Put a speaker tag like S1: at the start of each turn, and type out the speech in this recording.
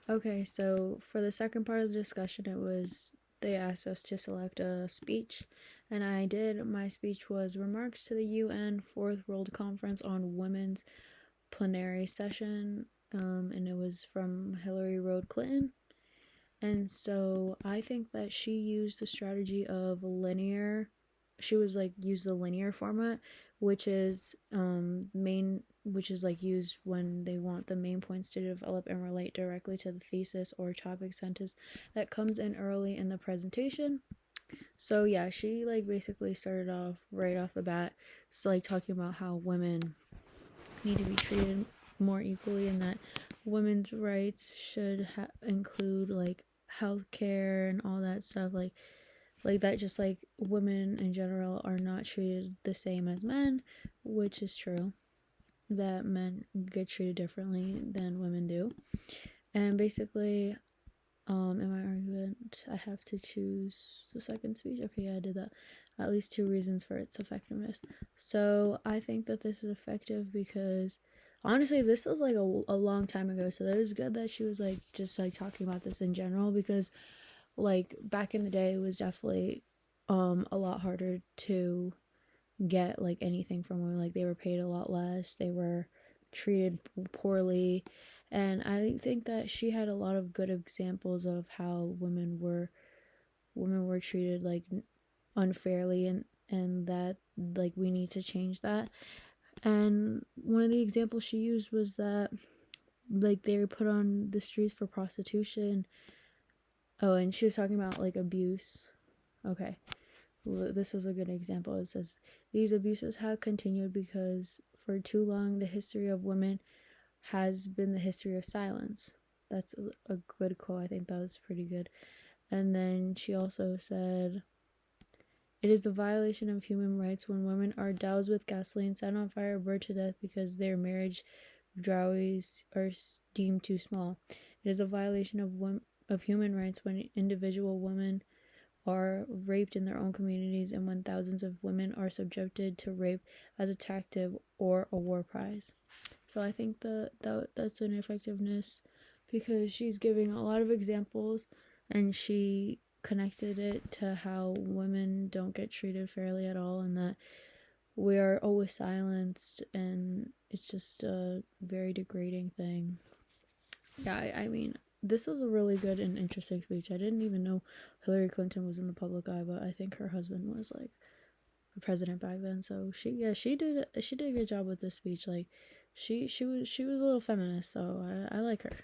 S1: Okay, so for the second part of the discussion, they asked us to select a speech, and I did. My speech was Remarks to the UN Fourth World Conference on Women's Plenary Session, and it was from Hilary Cliton. And so I think that she used the strategy of linear. She was like used the linear format, which is like used when they want the main points to develop and relate directly to the thesis or topic sentence that comes in early in the presentation. So yeah, she like basically started off right off the bat, so like talking about how women need to be treated more equally and that women's rights should include like healthcare and all that stuff, like that, just like women in general are not treated the same as men, which is true, that men get treated differently than women do. And basically, in my argument, I have to choose the second speech. Okay, yeah, I did that. At least 2 reasons for its effectiveness. So I think that this is effective because honestly, this was like a long time ago. So it was good that she was like just like talking about this in general, because like back in the day, it was definitely a lot harder to get like anything from women. Like they were paid a lot less, they were treated poorly, and I think that she had a lot of good examples of how women were treated like unfairly, and that like we need to change that. And one of the examples she used was that like they were put on the streets for prostitution. Oh, and she was talking about like abuse. Okay, this was a good example. It says, these abuses have continued because for too long the history of women has been the history of silence. That's a good quote. I think that was pretty good. And then she also said, it is the violation of human rights when women are doused with gasoline, set on fire, or burned to death because their marriage dowries are deemed too small. It is a violation of human rights when individual women are raped in their own communities and when thousands of women are subjected to rape as a tactic or a war prize. So I think that's an effectiveness because she's giving a lot of examples and she connected it to how women don't get treated fairly at all, and that we are always silenced, and it's just a very degrading thing. Yeah, I mean, this was a really good and interesting speech. I didn't even know Hillary Clinton was in the public eye, but I think her husband was like the president back then. So she did a good job with this speech. Like she was a little feminist, so I like her.